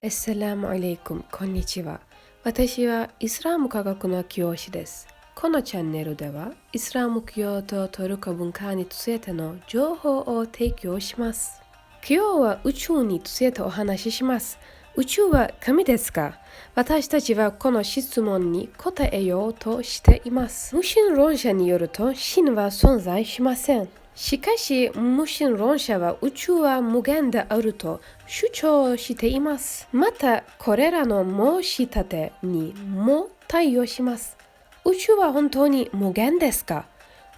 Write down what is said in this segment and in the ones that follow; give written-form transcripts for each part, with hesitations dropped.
Assalamu alaikum、こんにちは。私はイスラム科学の教師です。このチャンネルでは、イスラム教とトルコ文化についての情報を提供します。今日は宇宙についてお話しします。宇宙は神ですか？私たちはこの質問に答えようとしています。無神論者によると、神は存在しません。しかし、無神論者は宇宙は無限であると主張しています。また、これらの申し立てにも対応します。宇宙は本当に無限ですか？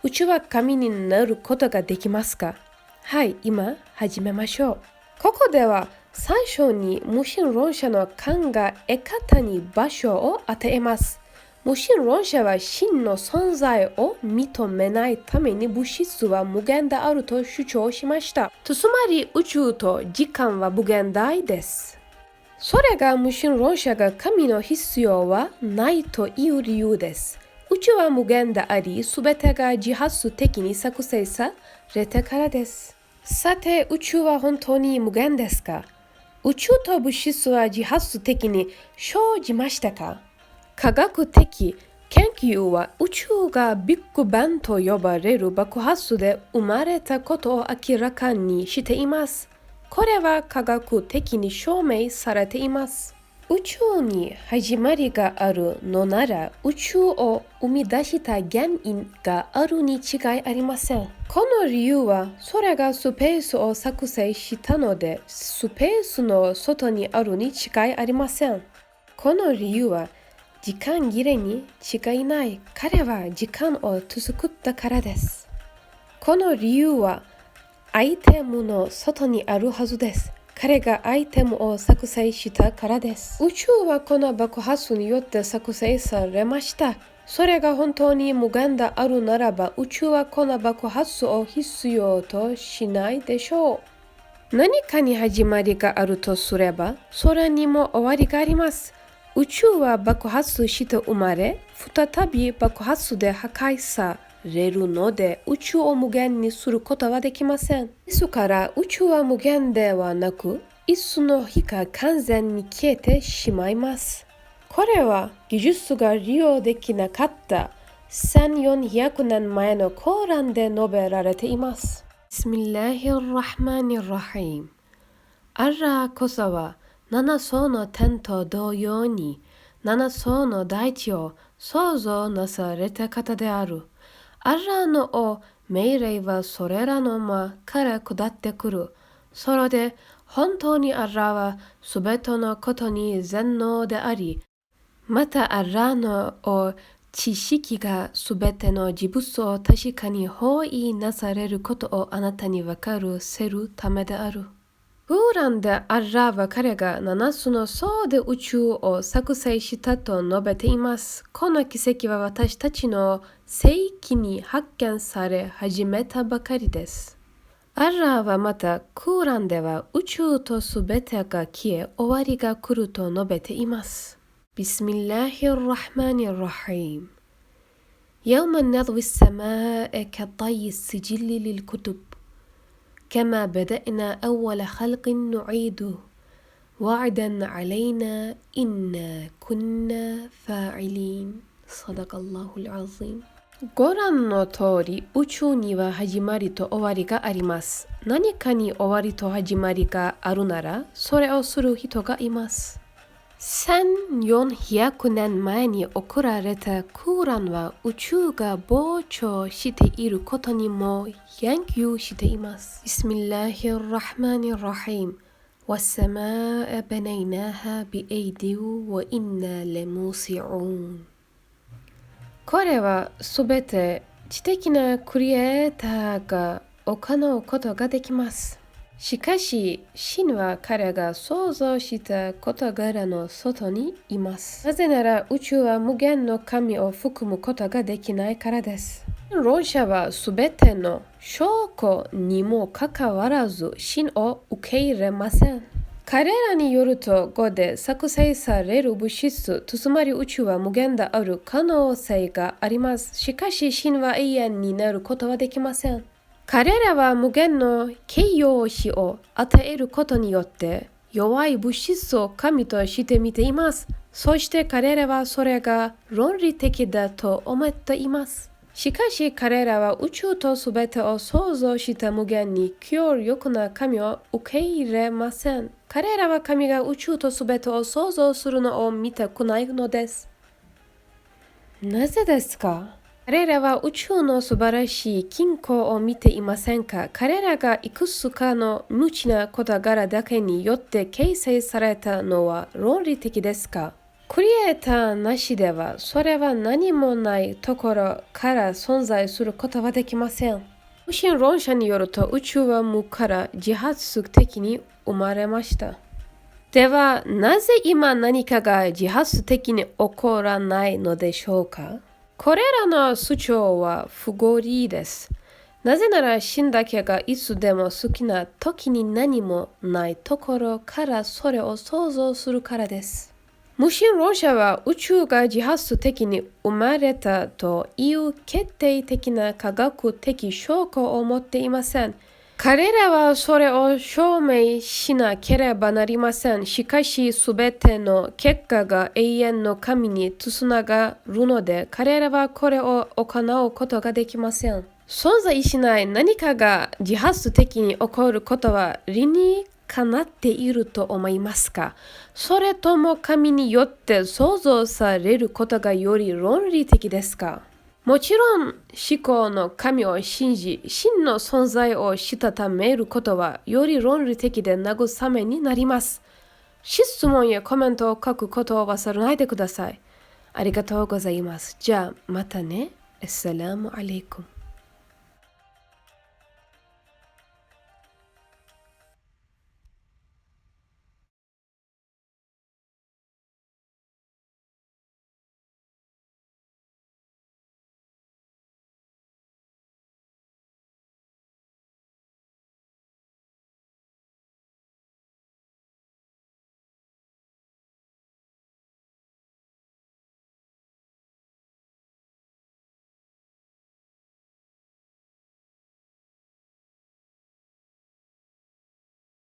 宇宙は神になることができますか？はい、今始めましょう。ここでは最初に無神論者の考え方に場所を与えます。無神論者は真の存在を認めないために物質は無限であると主張しました。つまり宇宙と時間は無限大です。それが無神論者が神の必要はないという理由です。宇宙は無限であり、すべてが自発的に作成されたからです。さて、宇宙は本当に無限ですか？宇宙と物質は自発的に生じましたか？科学的研究は宇宙がビッグバンと呼ばれる爆発で生まれたことを明らかにしています。これは科学的に証明されています。宇宙に始まりがあるのなら、宇宙を生み出した原因があるに違いありません。この理由は、それがスペースを作成したので、スペースの外にあるに違いありません。この理由は、時間切れに違いない。彼は時間を作ったからです。この理由は、アイテムの外にあるはずです。彼がアイテムを作成したからです。宇宙はこの爆発によって作成されました。それが本当に無限であるならば、宇宙はこの爆発を必要としないでしょう。何かに始まりがあるとすれば、それにも終わりがあります。宇宙は爆発して生まれ、再び爆発で破壊されるので、宇宙を無限にすることはできません。ですから宇宙は無限ではなく、いつの日か完全に消えてしまいます。これは技術が利用できなかった1400年前のコーランで述べられています。ビスミッラヒルラハマニルラヒーム。アッラーこそは七層の天と同様に七層の大地を創造なされた方である。アッラーの命令はそれらの間から下ってくる。それで本当にアッラーはすべてのことに全能であり、またアッラーの知識がすべての事物を確かに包囲なされることをあなたにわかるせるためである。クーランでアッラーは彼が7つの層で宇宙を作成したと述べています。この奇跡は私たちの世紀に発見され始めたばかりです。アッラーはまたクーランでは宇宙とすべてが消え終わりが来ると述べています。ビスミッラヒルラハマニルラヒーム。يوم نطوي السماء كطي السجل للكتب كما بدأنا أول خلق نعيده وعدا علينا إنا كنا فاعلين صدق الله العظيم。ご覧の通り、宇宙には始まりと終わりがあります。何かに終わりと始まりがあるなら、それをする人がいます。1400年前に送られたクーランは宇宙が膨張していることにも言及しています。ビスミッラヒルラハマニルラヒーム。والسماء بنيناها بأيد وإنا لموسعون。これはすべて知的なクリエイターが行うことができます。しかし、神は彼が創造した事柄の外にいます。なぜなら宇宙は無限の神を含むことができないからです。論者はすべての証拠にもかかわらず神を受け入れません。彼らによると5で作成される物質、つまり宇宙は無限である可能性があります。しかし神は永遠になることはできません。彼らは無限の形容詞を与えることによって弱い物質を神として見ています。そして彼らはそれが論理的だと思っています。しかし彼らは宇宙とすべてを創造した無限に強力な神を受け入れません。彼らは神が宇宙とすべてを創造するのを見たくないのです。なぜですか？彼らは宇宙の素晴らしい均衡を見ていませんか？彼らがいくつかの無知な事柄だけによって形成されたのは論理的ですか？クリエイターなしでは、それは何もないところから存在することはできません。無神論者によると、宇宙は無から自発的に生まれました。では、なぜ今何かが自発的に起こらないのでしょうか？これらの主張は不合理です。なぜなら、神だけがいつでも好きな時に何もないところからそれを想像するからです。無神論者は宇宙が自発的に生まれたという決定的な科学的証拠を持っていません。彼らはそれを証明しなければなりません。しかし、すべての結果が永遠の神につながるので、彼らはこれを行うことができません。存在しない何かが自発的に起こることは理にかなっていると思いますか？それとも神によって創造されることがより論理的ですか？もちろん思考の神を信じ、真の存在をしたためることはより論理的で慰めになります。質問やコメントを書くことを忘れないでください。ありがとうございます。じゃあまたね。アッサラムアレイクム。